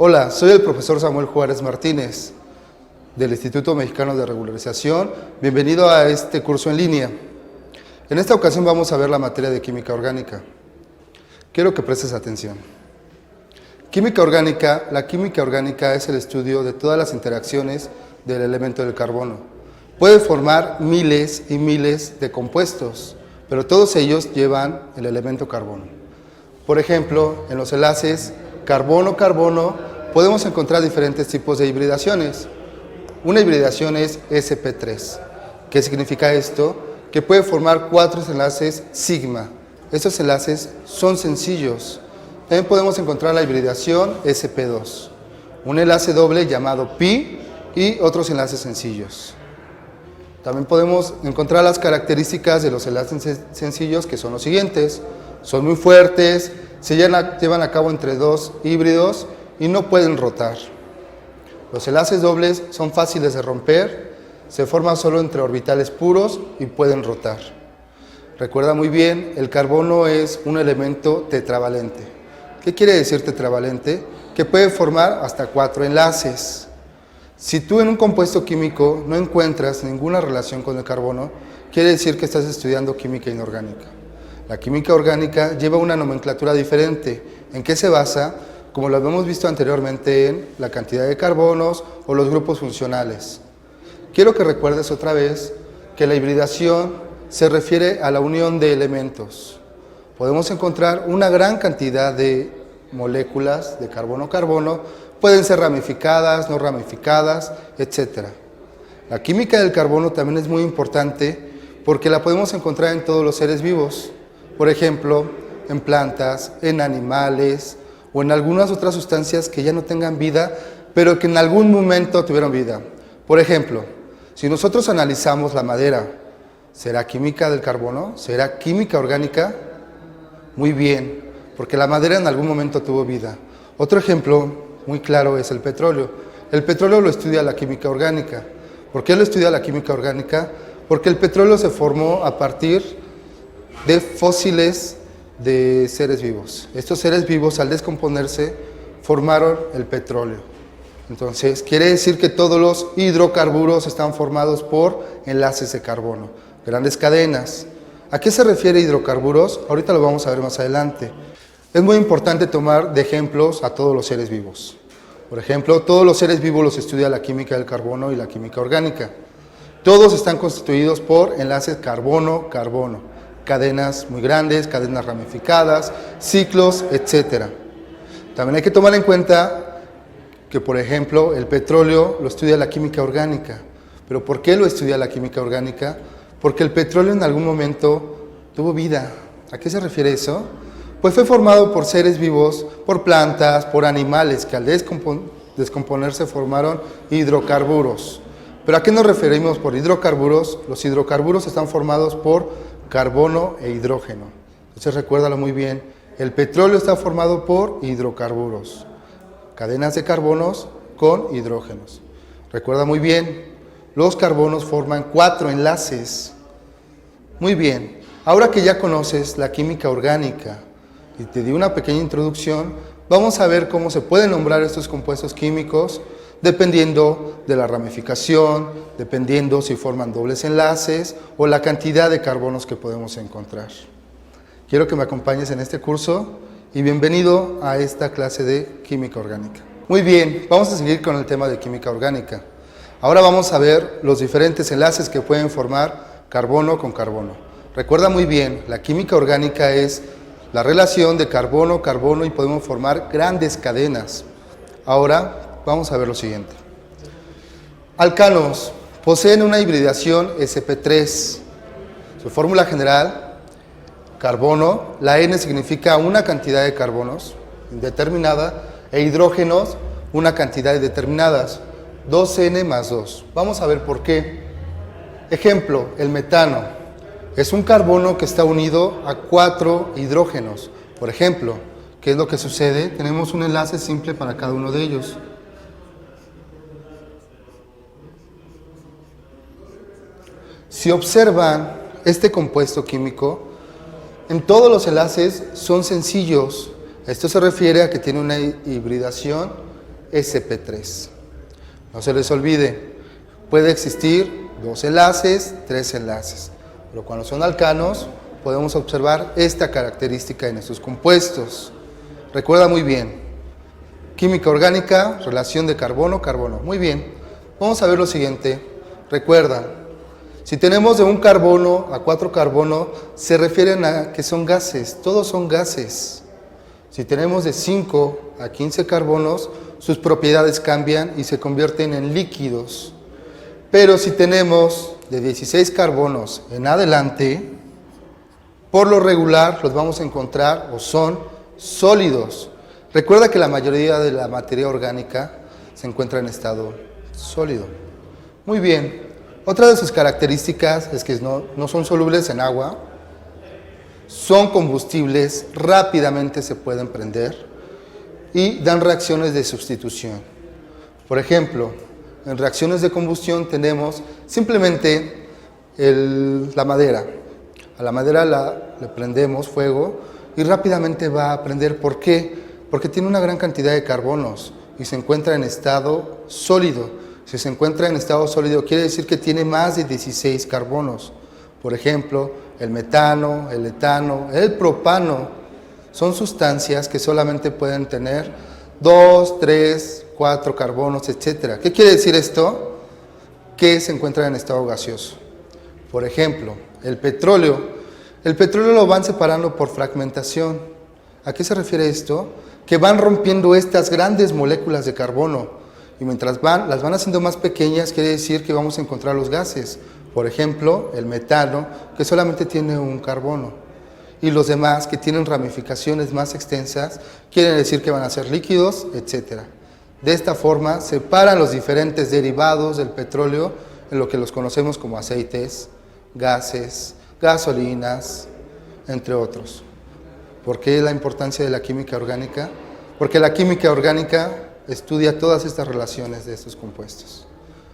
Hola, soy el profesor Samuel Juárez Martínez del Instituto Mexicano de Regularización. Bienvenido a este curso en línea. En esta ocasión vamos a ver la materia de química orgánica. Quiero que prestes atención. Química orgánica. La química orgánica es el estudio de todas las interacciones del elemento del carbono. Puede formar miles y miles de compuestos, pero todos ellos llevan el elemento carbono. Por ejemplo, en los enlaces carbono-carbono podemos encontrar diferentes tipos de hibridaciones. Una hibridación es sp3. ¿Qué significa esto? Que puede formar 4 enlaces sigma. Estos enlaces son sencillos. También podemos encontrar la hibridación sp2, un enlace doble llamado pi y otros enlaces sencillos. También podemos encontrar las características de los enlaces sencillos, que son los siguientes. Son muy fuertes, se llevan a cabo entre dos híbridos y no pueden rotar. Los enlaces dobles son fáciles de romper, se forman solo entre orbitales puros y pueden rotar. Recuerda muy bien, el carbono es un elemento tetravalente. ¿Qué quiere decir tetravalente? Que puede formar hasta 4 enlaces. Si tú en un compuesto químico no encuentras ninguna relación con el carbono, quiere decir que estás estudiando química inorgánica. La química orgánica lleva una nomenclatura diferente. ¿En qué se basa? Como lo habíamos visto anteriormente en la cantidad de carbonos o los grupos funcionales. Quiero que recuerdes otra vez que la hibridación se refiere a la unión de elementos. Podemos encontrar una gran cantidad de moléculas de carbono-carbono, pueden ser ramificadas, no ramificadas, etc. La química del carbono también es muy importante porque la podemos encontrar en todos los seres vivos. Por ejemplo, en plantas, en animales o en algunas otras sustancias que ya no tengan vida, pero que en algún momento tuvieron vida. Por ejemplo, si nosotros analizamos la madera, ¿será química del carbono? ¿Será química orgánica? Muy bien, porque la madera en algún momento tuvo vida. Otro ejemplo muy claro es el petróleo. El petróleo lo estudia la química orgánica. ¿Por qué lo estudia la química orgánica? Porque el petróleo se formó a partir de fósiles de seres vivos. Estos seres vivos, al descomponerse, formaron el petróleo. Entonces, quiere decir que todos los hidrocarburos están formados por enlaces de carbono, grandes cadenas. ¿A qué se refiere hidrocarburos? Ahorita lo vamos a ver más adelante. Es muy importante tomar de ejemplos a todos los seres vivos. Por ejemplo, todos los seres vivos los estudia la química del carbono y la química orgánica. Todos están constituidos por enlaces carbono-carbono. Cadenas muy grandes, cadenas ramificadas, ciclos, etc. También hay que tomar en cuenta que, por ejemplo, el petróleo lo estudia la química orgánica. ¿Pero por qué lo estudia la química orgánica? Porque el petróleo en algún momento tuvo vida. ¿A qué se refiere eso? Pues fue formado por seres vivos, por plantas, por animales, que al descomponerse formaron hidrocarburos. ¿Pero a qué nos referimos por hidrocarburos? Los hidrocarburos están formados por carbono e hidrógeno. Entonces recuérdalo muy bien, el petróleo está formado por hidrocarburos, cadenas de carbonos con hidrógenos. Recuerda muy bien, los carbonos forman 4 enlaces. Muy bien, ahora que ya conoces la química orgánica y te di una pequeña introducción, vamos a ver cómo se pueden nombrar estos compuestos químicos dependiendo de la ramificación, dependiendo si forman dobles enlaces o la cantidad de carbonos que podemos encontrar. Quiero que me acompañes en este curso y bienvenido a esta clase de química orgánica. Muy bien, vamos a seguir con el tema de química orgánica. Ahora vamos a ver los diferentes enlaces que pueden formar carbono con carbono. Recuerda muy bien, la química orgánica es la relación de carbono-carbono y podemos formar grandes cadenas. Ahora vamos a ver lo siguiente. Alcanos poseen una hibridación sp3. Su fórmula general, carbono, la N significa una cantidad de carbonos indeterminada e hidrógenos, una cantidad determinadas, 2N más 2. Vamos a ver por qué. Ejemplo, el metano es un carbono que está unido a 4 hidrógenos. Por ejemplo, ¿qué es lo que sucede? Tenemos un enlace simple para cada uno de ellos. Si observan este compuesto químico, en todos los enlaces son sencillos. Esto se refiere a que tiene una hibridación sp3. No se les olvide, puede existir 2 enlaces, 3 enlaces, pero cuando son alcanos podemos observar esta característica en estos compuestos. Recuerda muy bien, química orgánica, relación de carbono-carbono. Muy bien, vamos a ver lo siguiente. Recuerda, si tenemos de un carbono a 4 carbono, se refieren a que son gases, todos son gases. Si tenemos de 5 a 15 carbonos, sus propiedades cambian y se convierten en líquidos. Pero si tenemos de 16 carbonos en adelante, por lo regular los vamos a encontrar o son sólidos. Recuerda que la mayoría de la materia orgánica se encuentra en estado sólido. Muy bien, otra de sus características es que no son solubles en agua, son combustibles, rápidamente se pueden prender y dan reacciones de sustitución. Por ejemplo, en reacciones de combustión tenemos simplemente la madera. A la madera le prendemos fuego y rápidamente va a prender. ¿Por qué? Porque tiene una gran cantidad de carbonos y se encuentra en estado sólido. Si se encuentra en estado sólido, quiere decir que tiene más de 16 carbonos. Por ejemplo, el metano, el etano, el propano, son sustancias que solamente pueden tener 2, 3, 4 carbonos, etc. ¿Qué quiere decir esto? Que se encuentran en estado gaseoso. Por ejemplo, el petróleo lo van separando por fragmentación. ¿A qué se refiere esto? Que van rompiendo estas grandes moléculas de carbono y mientras las van haciendo más pequeñas, quiere decir que vamos a encontrar los gases. Por ejemplo, el metano, que solamente tiene un carbono, y los demás que tienen ramificaciones más extensas, quieren decir que van a ser líquidos, etc. De esta forma, separan los diferentes derivados del petróleo en lo que los conocemos como aceites, gases, gasolinas, entre otros. ¿Por qué la importancia de la química orgánica? Porque la química orgánica estudia todas estas relaciones de estos compuestos.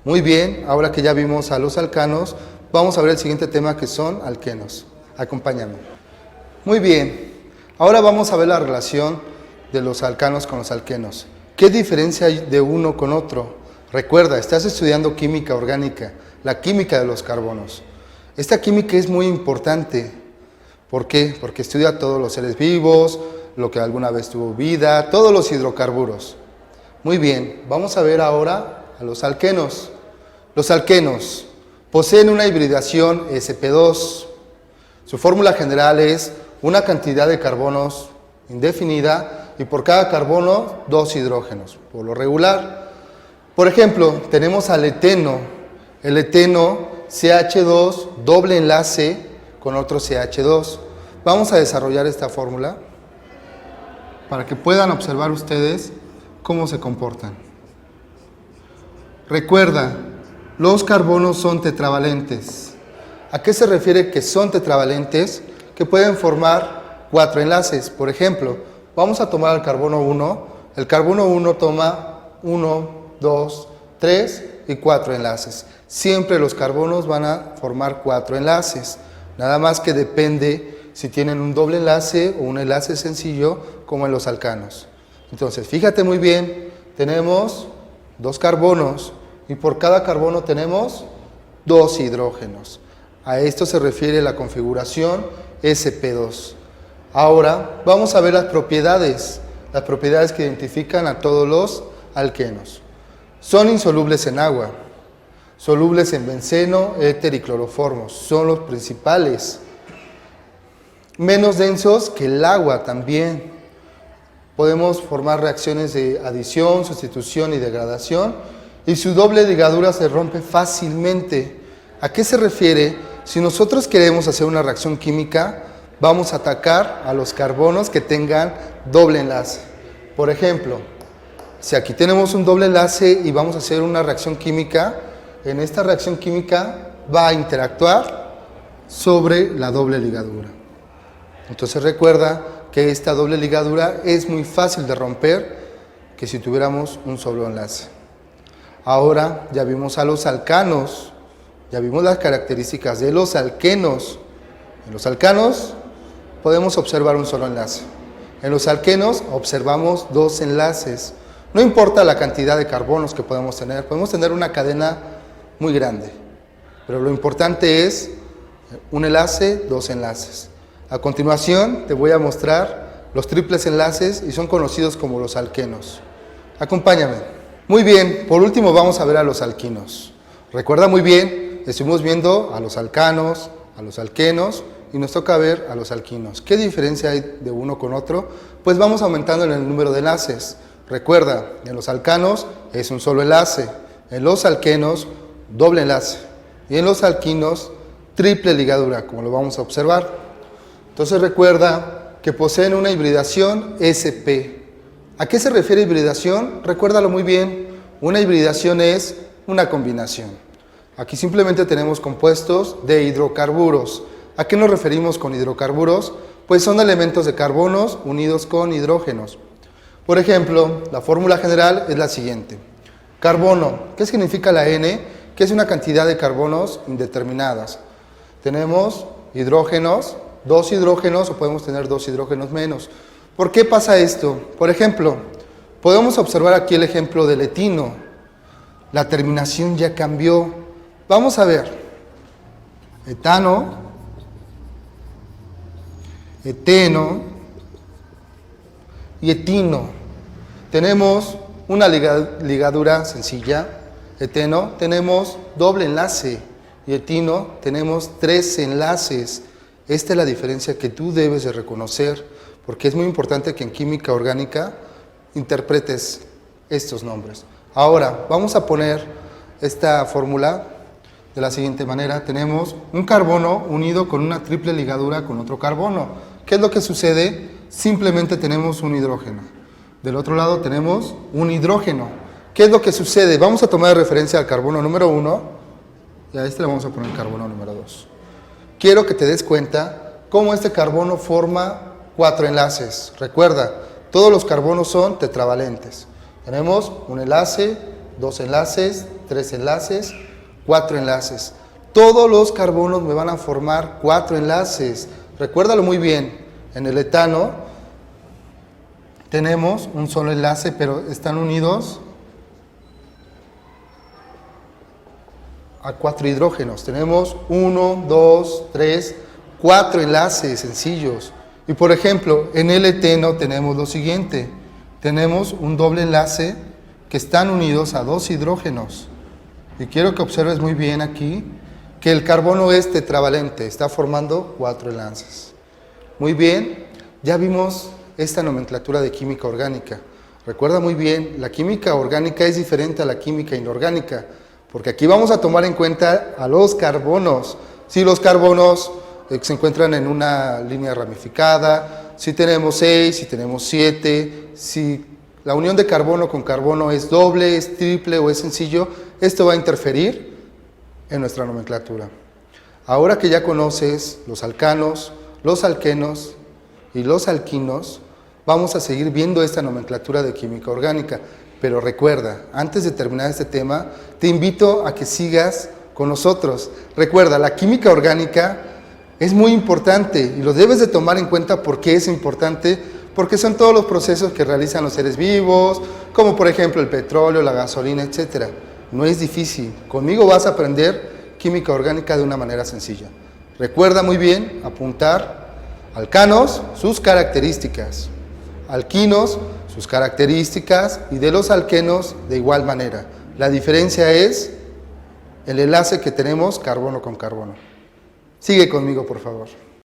Muy bien, ahora que ya vimos a los alcanos, vamos a ver el siguiente tema que son alquenos. Acompáñame. Muy bien, ahora vamos a ver la relación de los alcanos con los alquenos. ¿Qué diferencia hay de uno con otro? Recuerda, estás estudiando química orgánica, la química de los carbonos. Esta química es muy importante. ¿Por qué? Porque estudia todos los seres vivos, lo que alguna vez tuvo vida, todos los hidrocarburos. Muy bien, vamos a ver ahora a los alquenos. Los alquenos poseen una hibridación sp2. Su fórmula general es una cantidad de carbonos indefinida y por cada carbono 2 hidrógenos, por lo regular. Por ejemplo, tenemos al eteno. El eteno, CH2, doble enlace con otro CH2. Vamos a desarrollar esta fórmula para que puedan observar ustedes cómo se comportan. Recuerda, los carbonos son tetravalentes. ¿A qué se refiere que son tetravalentes? Que pueden formar 4 enlaces. Por ejemplo, vamos a tomar el carbono 1. El carbono 1 toma 1, 2, 3 y 4 enlaces. Siempre los carbonos van a formar 4 enlaces. Nada más que depende si tienen un doble enlace o un enlace sencillo como en los alcanos. Entonces, fíjate muy bien, tenemos 2 carbonos y por cada carbono tenemos 2 hidrógenos. A esto se refiere la configuración sp2. Ahora vamos a ver las propiedades que identifican a todos los alquenos. Son insolubles en agua, solubles en benceno, éter y cloroformos, son los principales. Menos densos que el agua también. Podemos formar reacciones de adición, sustitución y degradación y su doble ligadura se rompe fácilmente. ¿A qué se refiere? Si nosotros queremos hacer una reacción química, vamos a atacar a los carbonos que tengan doble enlace. Por ejemplo, si aquí tenemos un doble enlace y vamos a hacer una reacción química, en esta reacción química va a interactuar sobre la doble ligadura. Entonces recuerda que esta doble ligadura es muy fácil de romper que si tuviéramos un solo enlace. Ahora ya vimos a los alcanos, ya vimos las características de los alquenos. En los alcanos podemos observar un solo enlace. En los alquenos observamos 2 enlaces. No importa la cantidad de carbonos que podemos tener una cadena muy grande, pero lo importante es un enlace, dos enlaces. A continuación te voy a mostrar los triples enlaces y son conocidos como los alquenos. Acompáñame. Muy bien, por último vamos a ver a los alquinos. Recuerda muy bien, estuvimos viendo a los alcanos, a los alquenos y nos toca ver a los alquinos. ¿Qué diferencia hay de uno con otro? Pues vamos aumentando en el número de enlaces. Recuerda, en los alcanos es un solo enlace, en los alquenos doble enlace y en los alquinos triple ligadura, como lo vamos a observar. Entonces recuerda que poseen una hibridación sp. ¿A qué se refiere hibridación? Recuérdalo muy bien, una hibridación es una combinación. Aquí simplemente tenemos compuestos de hidrocarburos. ¿A qué nos referimos con hidrocarburos? Pues son elementos de carbonos unidos con hidrógenos. Por ejemplo, la fórmula general es la siguiente. Carbono, ¿qué significa la N? Que es una cantidad de carbonos indeterminadas. Tenemos hidrógenos, dos hidrógenos o podemos tener dos hidrógenos menos. ¿Por qué pasa esto? Por ejemplo, podemos observar aquí el ejemplo del etino. La terminación ya cambió. Vamos a ver. Etano, eteno y etino. Tenemos una ligadura sencilla, eteno, tenemos doble enlace y etino tenemos tres enlaces. Esta es la diferencia que tú debes de reconocer, porque es muy importante que en química orgánica interpretes estos nombres. Ahora, vamos a poner esta fórmula de la siguiente manera. Tenemos un carbono unido con una triple ligadura con otro carbono. ¿Qué es lo que sucede? Simplemente tenemos un hidrógeno. Del otro lado tenemos un hidrógeno. ¿Qué es lo que sucede? Vamos a tomar de referencia al carbono número 1 y a este le vamos a poner el carbono número 2. Quiero que te des cuenta cómo este carbono forma 4 enlaces. Recuerda, todos los carbonos son tetravalentes. Tenemos un enlace, dos enlaces, tres enlaces, 4 enlaces. Todos los carbonos me van a formar 4 enlaces. Recuérdalo muy bien, en el etano tenemos un solo enlace, pero están unidos a 4 hidrógenos. Tenemos 1, 2, 3, 4 enlaces sencillos. Y por ejemplo, en el eteno tenemos lo siguiente. Tenemos un doble enlace que están unidos a 2 hidrógenos. Y quiero que observes muy bien aquí que el carbono es tetravalente, está formando 4 enlaces. Muy bien, ya vimos esta nomenclatura de química orgánica. Recuerda muy bien, la química orgánica es diferente a la química inorgánica, porque aquí vamos a tomar en cuenta a los carbonos. Si los carbonos se encuentran en una línea ramificada, si tenemos 6, si tenemos 7, si la unión de carbono con carbono es doble, es triple o es sencillo, esto va a interferir en nuestra nomenclatura. Ahora que ya conoces los alcanos, los alquenos y los alquinos, vamos a seguir viendo esta nomenclatura de química orgánica. Pero recuerda, antes de terminar este tema, te invito a que sigas con nosotros. Recuerda, la química orgánica es muy importante y lo debes de tomar en cuenta. ¿Por qué es importante? Porque son todos los procesos que realizan los seres vivos, como por ejemplo el petróleo, la gasolina, etc. No es difícil. Conmigo vas a aprender química orgánica de una manera sencilla. Recuerda muy bien apuntar alcanos, sus características, alquinos, sus características, y de los alquenos de igual manera. La diferencia es el enlace que tenemos carbono con carbono. Sigue conmigo, por favor.